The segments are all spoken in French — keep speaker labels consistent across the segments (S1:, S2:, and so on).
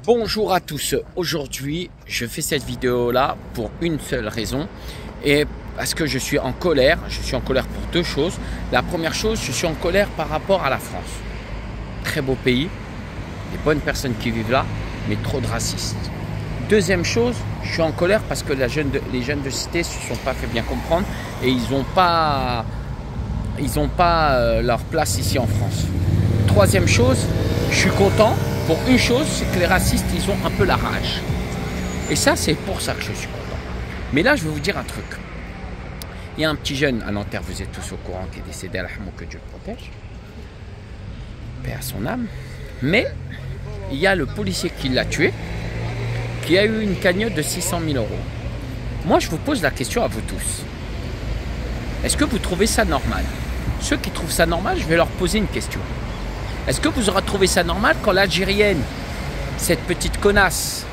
S1: Bonjour à tous, aujourd'hui je fais cette vidéo là pour une seule raison et parce que je suis en colère. Je suis en colère pour deux choses. La première chose, je suis en colère par rapport à la France. Très beau pays, des bonnes personnes qui vivent là, mais trop de racistes. Deuxième chose, je suis en colère parce que les jeunes de cité ne se sont pas fait bien comprendre et ils n'ont pas leur place ici en France. Troisième chose, je suis content pour une chose, c'est que les racistes, ils ont un peu la rage. Et ça, c'est pour ça que je suis content. Mais là, je vais vous dire un truc. Il y a un petit jeune à Nanterre, vous êtes tous au courant, qui est décédé à la Hamou, que Dieu le protège. Paix à son âme. Mais il y a le policier qui l'a tué, qui a eu une cagnotte de 600 000 €. Moi, je vous pose la question à vous tous. Est-ce que vous trouvez ça normal? Ceux qui trouvent ça normal, je vais leur poser une question. Est-ce que vous aurez trouvé ça normal quand l'Algérienne, cette petite connasse,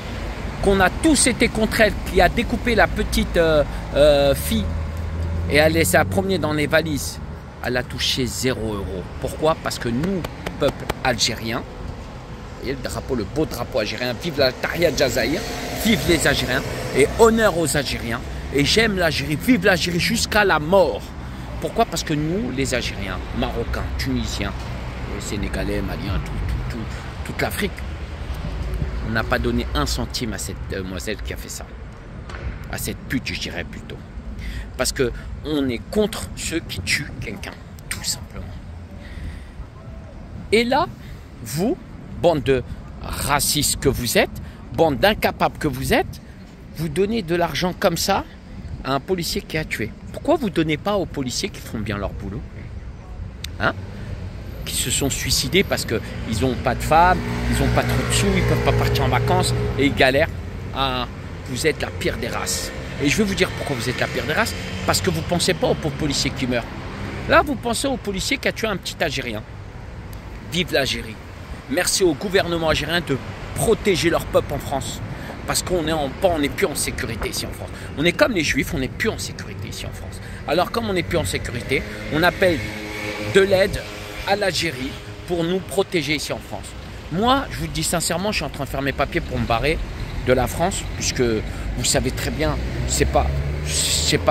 S1: qu'on a tous été contre elle, qui a découpé la petite fille et elle les a promenée dans les valises, elle a touché 0 €. Pourquoi? Parce que nous, peuple algérien, vous voyez le drapeau, le beau drapeau algérien, vive la Tahia Jazaïr, vive les Algériens et honneur aux Algériens. Et j'aime l'Algérie, vive l'Algérie jusqu'à la mort. Pourquoi? Parce que nous, les Algériens, Marocains, Tunisiens, Sénégalais, Maliens, toute l'Afrique, on n'a pas donné un centime à cette demoiselle qui a fait ça. À cette pute, je dirais plutôt. Parce qu'on est contre ceux qui tuent quelqu'un, tout simplement. Et là, vous, bande de racistes que vous êtes, bande d'incapables que vous êtes, vous donnez de l'argent comme ça à un policier qui a tué. Pourquoi vous ne donnez pas aux policiers qui font bien leur boulot? Hein? Qui se sont suicidés parce qu'ils n'ont pas de femmes, ils n'ont pas trop de sous, ils ne peuvent pas partir en vacances et ils galèrent. Ah, vous êtes la pire des races. Et je vais vous dire pourquoi vous êtes la pire des races. Parce que vous ne pensez pas aux pauvres policiers qui meurent. Là, vous pensez au policier qui a tué un petit Algérien. Vive l'Algérie. Merci au gouvernement algérien de protéger leur peuple en France. Parce qu'on n'est plus en sécurité ici en France. On est comme les Juifs, on n'est plus en sécurité ici en France. Alors comme on n'est plus en sécurité, on appelle de l'aide à l'Algérie pour nous protéger ici en France. Moi, je vous dis sincèrement, je suis en train de faire mes papiers pour me barrer de la France, puisque vous savez très bien, c'est pas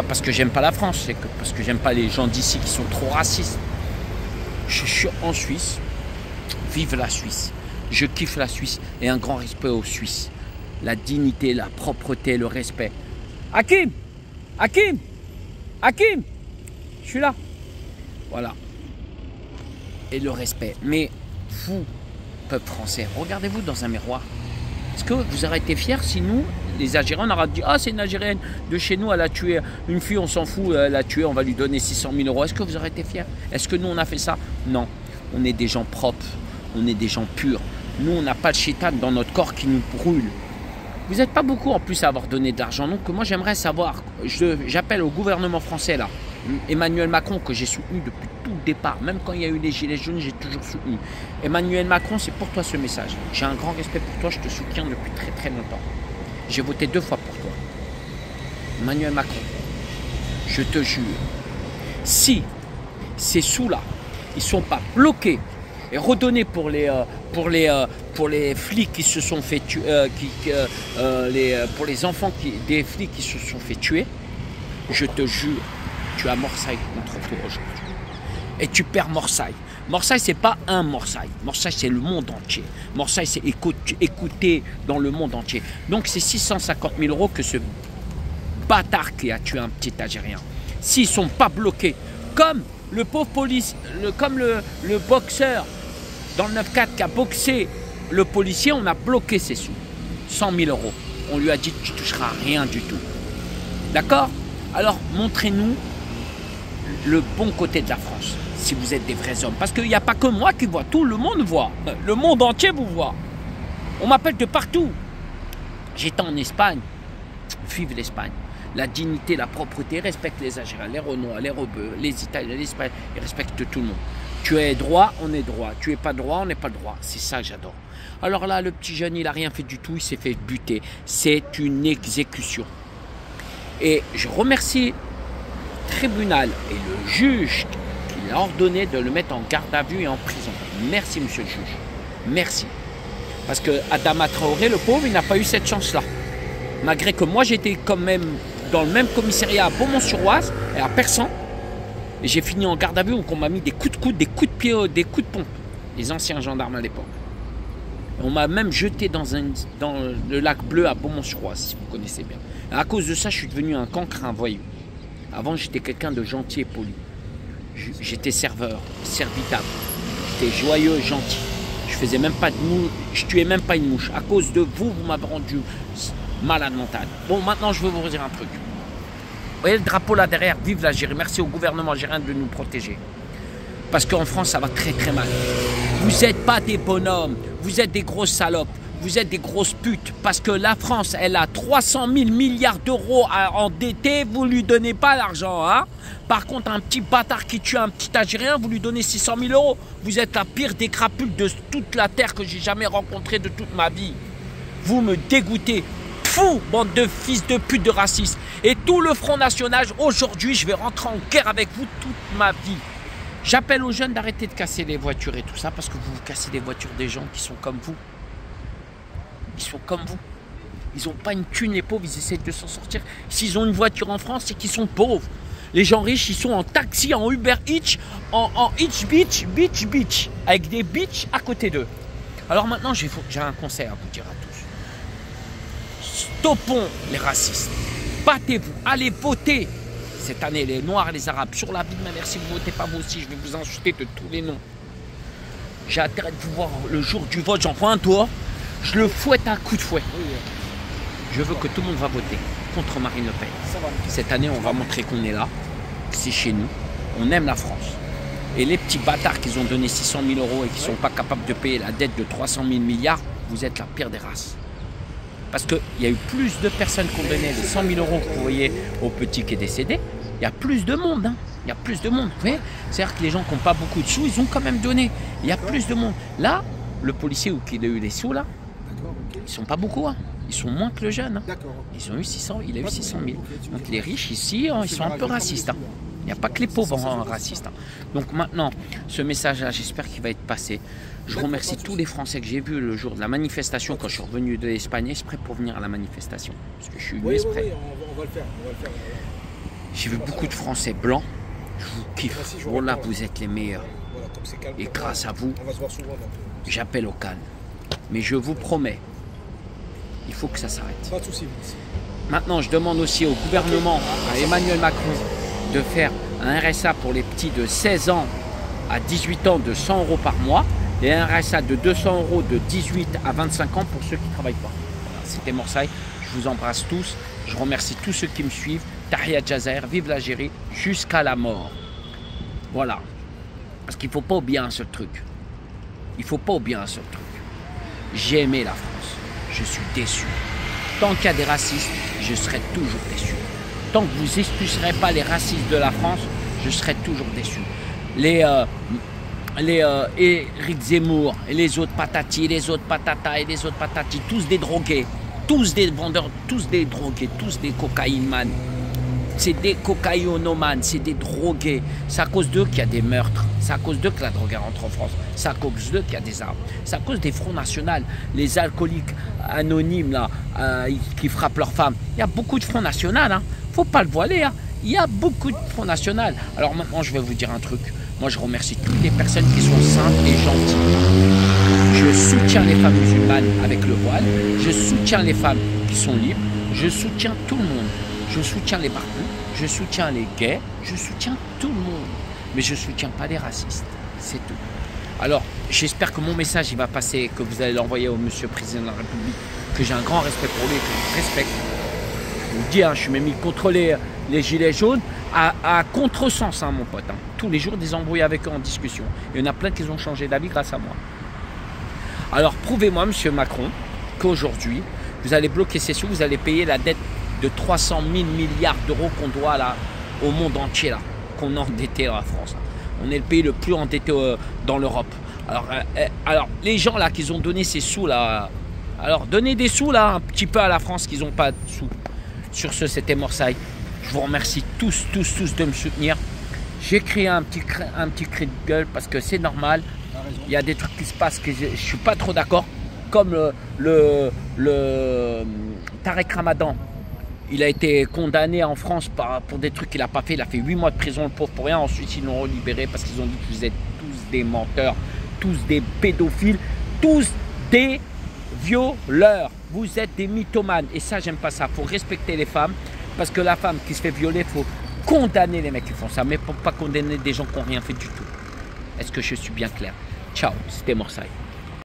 S1: parce que j'aime pas la France, c'est parce que j'aime pas les gens d'ici qui sont trop racistes. Je suis en Suisse, vive la Suisse, je kiffe la Suisse et un grand respect aux Suisses. La dignité, la propreté, le respect. Hakim, Hakim, Hakim, je suis là. Voilà. Et le respect. Mais vous, peuple français, regardez-vous dans un miroir. Est-ce que vous aurez été fiers si nous, les Algériens, on aurait dit « Ah, c'est une Algérienne de chez nous, elle a tué une fille, on s'en fout, elle a tué, on va lui donner 600 000 €. » Est-ce que vous aurez été fiers? Est-ce que nous, on a fait ça? Non. On est des gens propres, on est des gens purs. Nous, on n'a pas de chétan dans notre corps qui nous brûle. Vous n'êtes pas beaucoup en plus à avoir donné de l'argent. Donc moi, j'aimerais savoir, j'appelle au gouvernement français là, Emmanuel Macron, que j'ai soutenu depuis tout le départ, même quand il y a eu les gilets jaunes, j'ai toujours soutenu. Emmanuel Macron, c'est pour toi ce message. J'ai un grand respect pour toi, je te soutiens depuis très très longtemps. J'ai voté 2 fois pour toi. Emmanuel Macron, je te jure, si ces sous-là, ils ne sont pas bloqués et redonnés pour les flics qui se sont fait tuer, pour les enfants des flics qui se sont fait tuer, je te jure, tu as Morsaï contre toi aujourd'hui. Et tu perds Morsaï. Morsaï, c'est pas un Morsaï. Morsaï, c'est le monde entier. Morsaï, c'est écouté dans le monde entier. Donc, c'est 650 000 € que ce bâtard qui a tué un petit Algérien, s'ils ne sont pas bloqués, comme le pauvre police, comme le boxeur dans le 9-4 qui a boxé le policier, on a bloqué ses sous. 100 000 €. On lui a dit, tu ne toucheras rien du tout. D'accord? Alors, montrez-nous le bon côté de la France, si vous êtes des vrais hommes. Parce qu'il n'y a pas que moi qui vois, tout le monde voit. Le monde entier vous voit. On m'appelle de partout. J'étais en Espagne. Vive l'Espagne. La dignité, la propreté, respecte les Algériens, les Renois, les Rebeux, les Italiens, les Espagnols. Ils respectent tout le monde. Tu es droit, on est droit. Tu es pas droit, on n'est pas droit. C'est ça que j'adore. Alors là, le petit jeune, il n'a rien fait du tout. Il s'est fait buter. C'est une exécution. Et je remercie le tribunal et le juge qui a ordonné de le mettre en garde à vue et en prison. Merci, monsieur le juge. Merci. Parce que Adama Traoré, le pauvre, il n'a pas eu cette chance-là. Malgré que moi, j'étais quand même dans le même commissariat à Beaumont-sur-Oise et à Persan. Et j'ai fini en garde à vue où on m'a mis des coups de coude, des coups de pied, des coups de pompe. Les anciens gendarmes à l'époque. On m'a même jeté dans le lac bleu à Beaumont-sur-Oise, si vous connaissez bien. Et à cause de ça, je suis devenu un cancre, un voyou. Avant, j'étais quelqu'un de gentil et poli. J'étais serveur, servitable. J'étais joyeux, gentil. Je faisais même pas de mouche, je tuais même pas une mouche. À cause de vous, vous m'avez rendu malade mental. Bon, maintenant, je veux vous dire un truc. Vous voyez le drapeau là derrière, vive l'Algérie. Merci au gouvernement algérien de nous protéger. Parce qu'en France, ça va très très mal. Vous n'êtes pas des bonhommes, vous êtes des grosses salopes, vous êtes des grosses putes. Parce que la France, elle a 300 000 milliards d'euros à endetter, vous ne lui donnez pas l'argent. Hein? Par contre, un petit bâtard qui tue un petit Algérien, vous lui donnez 600 000 euros. Vous êtes la pire des crapules de toute la terre que j'ai jamais rencontrée de toute ma vie. Vous me dégoûtez. Fou, bande de fils de pute de racistes. Et tout le Front National, aujourd'hui, je vais rentrer en guerre avec vous toute ma vie. J'appelle aux jeunes d'arrêter de casser les voitures et tout ça parce que vous cassez les voitures des gens qui sont comme vous. Ils sont comme vous. Ils n'ont pas une thune, les pauvres, ils essaient de s'en sortir. S'ils ont une voiture en France, c'est qu'ils sont pauvres. Les gens riches, ils sont en taxi, en Uber Eats, en Eats Beach, avec des beach à côté d'eux. Alors maintenant, j'ai un conseil à vous dire à tous. Stoppons les racistes. Battez-vous, allez voter. Cette année, les Noirs et les Arabes, sur la vie de ma mère, si vous ne votez pas vous aussi, je vais vous insulter de tous les noms. J'ai intérêt de vous voir le jour du vote, j'en prends un tour, je le fouette à coup de fouet. Je veux que tout le monde va voter contre Marine Le Pen. Cette année, on va montrer qu'on est là, que c'est chez nous, on aime la France. Et les petits bâtards qui ont donné 600 000 euros et qui ne sont pas capables de payer la dette de 300 000 milliards, vous êtes la pire des races. Parce qu'il y a eu plus de personnes qui ont donné les 100 000 euros que vous voyez au petit qui est décédé. Il y a plus de monde. Hein. Il y a plus de monde. Vous voyez, c'est-à-dire que les gens qui n'ont pas beaucoup de sous, ils ont quand même donné. Il y a plus de monde. Là, le policier qui a eu les sous, là, ils ne sont pas beaucoup. Hein. Ils sont moins que le jeune. Hein. Ils ont eu 600, il a eu 600 000. Donc les riches ici, hein, ils sont un peu racistes. Hein. Il n'y a pas que les pauvres racistes. Hein. Donc maintenant, ce message-là, j'espère qu'il va être passé. Je remercie tous les Français que j'ai vus le jour de la manifestation, quand je suis revenu de l'Espagne, exprès pour venir à la manifestation. Parce que je suis venu exprès.
S2: On va le faire.
S1: J'ai vu beaucoup de Français blancs. Je vous kiffe. Voilà, vous êtes les meilleurs. Et grâce à vous, j'appelle au calme. Mais je vous promets, il faut que ça s'arrête.
S2: Pas de souci.
S1: Maintenant, je demande aussi au gouvernement, à Emmanuel Macron, de faire un RSA pour les petits de 16 ans à 18 ans de 100 euros par mois et un RSA de 200 euros de 18 à 25 ans pour ceux qui ne travaillent pas. Voilà, c'était Morsaï. Je vous embrasse tous. Je remercie tous ceux qui me suivent. Tahia Jazair, vive l'Algérie, jusqu'à la mort. Voilà. Parce qu'il ne faut pas oublier un seul truc. Il ne faut pas oublier un seul truc. J'ai aimé la France. Je suis déçu. Tant qu'il y a des racistes, je serai toujours déçu. Tant que vous n'expulserez pas les racistes de la France, je serai toujours déçu. Éric Zemmour et les autres patati, les autres patata et les autres patati, tous des drogués, tous des vendeurs, tous des drogués, tous des cocaïnomans. C'est des cocaïnomanes, c'est des drogués. C'est à cause d'eux qu'il y a des meurtres. C'est à cause d'eux que la drogue rentre en France. C'est à cause d'eux qu'il y a des armes. C'est à cause des fronts nationaux, les alcooliques anonymes là, qui frappent leurs femmes. Il y a beaucoup de fronts nationaux. Hein. Faut pas le voiler. Hein. Il y a beaucoup de fronts nationaux. Alors maintenant, je vais vous dire un truc. Moi, je remercie toutes les personnes qui sont simples et gentilles. Je soutiens les femmes musulmanes avec le voile. Je soutiens les femmes qui sont libres. Je soutiens tout le monde. Je soutiens les barbus, je soutiens les gays, je soutiens tout le monde. Mais je ne soutiens pas les racistes. C'est tout. Alors, j'espère que mon message il va passer, que vous allez l'envoyer au monsieur président de la République, que j'ai un grand respect pour lui, que je respecte. Je vous dis, hein, je suis même mis contre les gilets jaunes à contresens, hein, mon pote. Hein. Tous les jours, des embrouilles avec eux en discussion. Il y en a plein qui ont changé d'avis grâce à moi. Alors, prouvez-moi, monsieur Macron, qu'aujourd'hui, vous allez bloquer ces sous, vous allez payer la dette de 300 000 milliards d'euros qu'on doit là, au monde entier, là, qu'on a endetté à la France. On est le pays le plus endetté dans l'Europe. Alors, les gens là qui ont donné ces sous là, alors donnez des sous là un petit peu à la France qui n'ont pas de sous. Sur ce, c'était Morsaï. Je vous remercie tous de me soutenir. J'ai créé un petit cri de gueule parce que c'est normal. Il y a des trucs qui se passent que je ne suis pas trop d'accord. comme le Tarek Ramadan. Il a été condamné en France pour des trucs qu'il n'a pas fait. Il a fait 8 mois de prison, le pauvre, pour rien. Ensuite, ils l'ont libéré parce qu'ils ont dit que vous êtes tous des menteurs, tous des pédophiles, tous des violeurs. Vous êtes des mythomanes. Et ça, j'aime pas ça. Il faut respecter les femmes. Parce que la femme qui se fait violer, il faut condamner les mecs qui font ça. Mais pour pas condamner des gens qui n'ont rien fait du tout. Est-ce que je suis bien clair? Ciao, c'était Morsay.